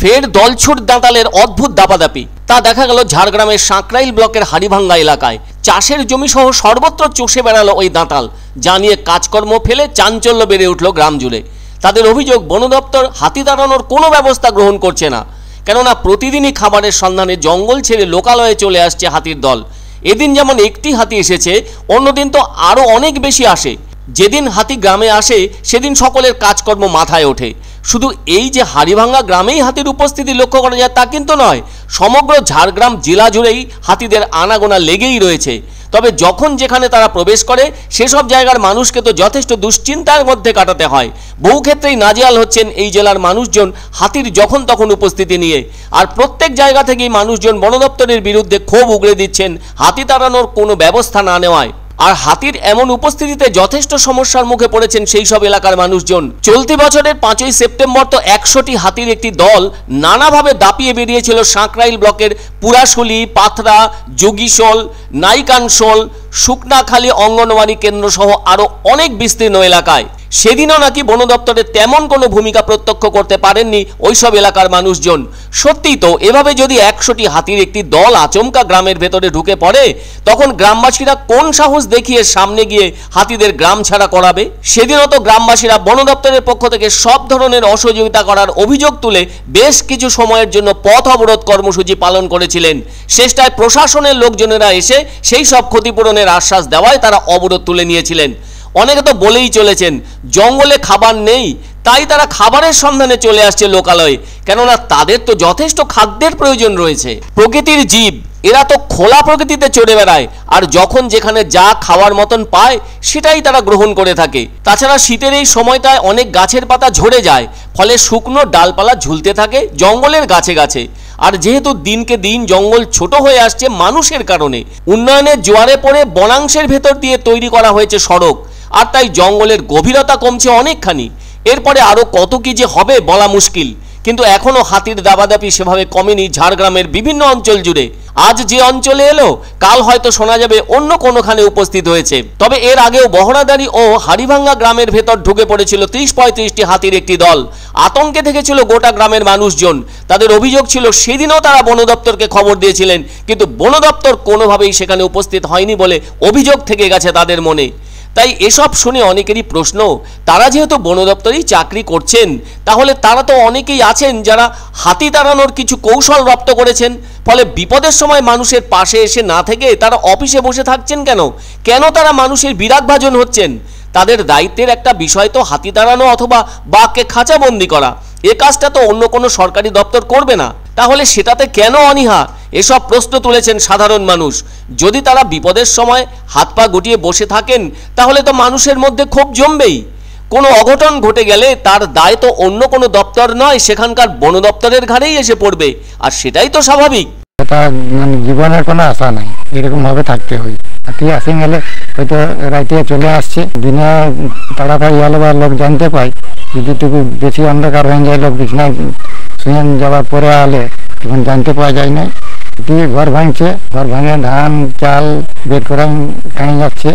ফের দলছুট দাঁতালের অদ্ভুত দাপাদাপি। তা দেখা গেল ঝাড়গ্রামের সাঁকরাইল ব্লকের হাড়িভাঙ্গা এলাকায়। চাষের জমি সহ সর্বত্র চষে বেড়ালো ওই দাঁতাল, যা নিয়ে কাজকর্ম ফেলে চাঞ্চল্য বেড়ে উঠল গ্রাম জুড়ে। তাদের অভিযোগ, বন দপ্তর হাতি তাড়ানোর কোনো ব্যবস্থা গ্রহণ করছে না, কেননা প্রতিদিনই খাবারের সন্ধানে জঙ্গল ছেড়ে লোকালয়ে চলে আসছে হাতির দল। এদিন যেমন একটি হাতি এসেছে, অন্যদিন তো আরও অনেক বেশি আসে। যেদিন হাতি গ্রামে আসে সেদিন সকলের কাজকর্ম মাথায় ওঠে। শুধু এই যে হাড়িভাঙ্গা গ্রামেই হাতির উপস্থিতি লক্ষ্য করা যায় তা কিন্তু নয়, সমগ্র ঝাড়গ্রাম জেলা জুড়েই হাতিদের আনাগোনা লেগেই রয়েছে। তবে যখন যেখানে তারা প্রবেশ করে সেসব জায়গার মানুষকে তো যথেষ্ট দুশ্চিন্তার মধ্যে কাটাতে হয়। বহু ক্ষেত্রেই নাজেহাল হচ্ছেন এই জেলার মানুষজন হাতির যখন তখন উপস্থিতি নিয়ে। আর প্রত্যেক জায়গা থেকেই মানুষজন বন দপ্তরের বিরুদ্ধে ক্ষোভ উগড়ে দিচ্ছেন হাতি তাড়ানোর কোনো ব্যবস্থা না নেওয়ায়। আর হাতির এমন উপস্থিতিতে যথেষ্ট সমস্যার মুখে পড়েছেন সেই সব এলাকার মানুষজন। চলতি বছরের 5ই সেপ্টেম্বর তো 100টি হাতির একটি দল নানাভাবে দাপিয়ে বেরিয়েছিল সাঁকরাইল ব্লকের পুরাশুলি, পাথরা, যোগীশোল, নাইকানশোল, শুকনাখালী অঙ্গনওয়াড়ি কেন্দ্র সহ আরও অনেক বিস্তীর্ণ এলাকায়। সেদিনও নাকি বন দপ্তরের তেমন কোনো ভূমিকা প্রত্যক্ষ করতে পারেননি ওইসব এলাকার মানুষজন। সত্যিই তো, এভাবে যদি 100টি হাতির একটি দল আচমকা গ্রামের ভেতরে ঢুকে পড়ে, তখন গ্রামবাসীরা কোন সাহস দেখিয়ে সামনে গিয়ে হাতিদের গ্রাম ছাড়া করাবে? সেদিনও তো গ্রামবাসীরা বন দপ্তরের পক্ষ থেকে সব ধরনের অসহযোগিতা করার অভিযোগ তুলে বেশ কিছু সময়ের জন্য পথ অবরোধ কর্মসূচি পালন করেছিলেন। শেষটায় প্রশাসনের লোকজনেরা এসে সেই সব ক্ষতিপূরণের আশ্বাস দেওয়ায় তারা অবরোধ তুলে নিয়েছিলেন। অনেকে তো বলেই চলেছেন জঙ্গলে খাবার নেই, তাই তারা খাবারের সন্ধানে চলে আসছে লোকালয়ে, কেননা তাদের তো যথেষ্ট খাদ্যের প্রয়োজন রয়েছে। প্রকৃতির জীব, এরা তো খোলা প্রকৃতিতে চড়ে বেড়ায়, আর যখন যেখানে যা খাওয়ার মতন পায় সেটাই তারা গ্রহণ করে থাকে। তাছাড়া শীতের এই সময়টায় অনেক গাছের পাতা ঝরে যায়, ফলে শুকনো ডালপালা ঝুলতে থাকে জঙ্গলের গাছে গাছে। আর যেহেতু দিনকে দিন জঙ্গল ছোট হয়ে আসছে মানুষের কারণে, উন্নয়নের জোয়ারে পড়ে বনাংশের ভেতর দিয়ে তৈরি করা হয়েছে সড়ক, আর তাই জঙ্গলের গভীরতা কমছে অনেকখানি। এরপরে আরও কত কি যে হবে বলা মুশকিল, কিন্তু এখনও হাতির দাবাদাপি সেভাবে কমেনি ঝাড়গ্রামের বিভিন্ন অঞ্চল জুড়ে। আজ যে অঞ্চলে এলো, কাল হয়তো শোনা যাবে অন্য কোনোখানে উপস্থিত হয়েছে। তবে এর আগেও বহরাদারি ও হাড়িভাঙ্গা গ্রামের ভেতর ঢুকে পড়েছিল 30-35টি হাতির একটি দল। আতঙ্কে থেকেছিল গোটা গ্রামের মানুষজন। তাদের অভিযোগ ছিল সেদিনও তারা বন দপ্তরকে খবর দিয়েছিলেন, কিন্তু বন দপ্তর কোনোভাবেই সেখানে উপস্থিত হয়নি বলে অভিযোগ থেকে গেছে তাদের মনে। তাই এসব শুনে অনেকেরই প্রশ্ন, তারা যেহেতু বন দপ্তরেই চাকরি করছেন, তাহলে তারা তো অনেকেই আছেন যারা হাতি তাড়ানোর কিছু কৌশল রপ্ত করেছেন। ফলে বিপদের সময় মানুষের পাশে এসে না থেকে তারা অফিসে বসে থাকছেন কেন? কেন তারা মানুষের বিরাগভাজন হচ্ছেন? তাদের দায়িত্বের একটা বিষয় তো হাতি তাড়ানো অথবা বাঘকে খাঁচাবন্দি করা। এ কাজটা তো অন্য কোনো সরকারি দপ্তর করবে না, তাহলে সেটাতে কেন অনীহা? এসব প্রশ্ন তুলেছেন সাধারণ মানুষ। যদি তারা বিপদের সময় হাত পা গুটিয়ে বসে থাকেন, তাহলে তো মানুষের মধ্যে ক্ষোভ জমবেই। কোনো অঘটন ঘটে গেলে তার দায় তো অন্য কোনো দপ্তর নয়, সেখানকার বন দপ্তরের ঘাড়েই এসে পড়বে, আর সেটাই তো স্বাভাবিক। এটা জীবনের কোনো আশা নাই, এরকম ভাবে থাকতে হয়। হাতি আসে গেলে হয়তো রাইতে চলে আসছে, দিনে তাড়াতাড়ি হলে বা লোক জানতে পায়, যদি একটু বেশি অন্ধকার হয়ে যায়, লোক বিছনায় শুয়ে যাওয়ার পরে আলে তখন জানতে পাওয়া যায় না। ঘর ভাঙছে, ঘর ভাঙে ধান চাল বের করে নিয়ে যাচ্ছে।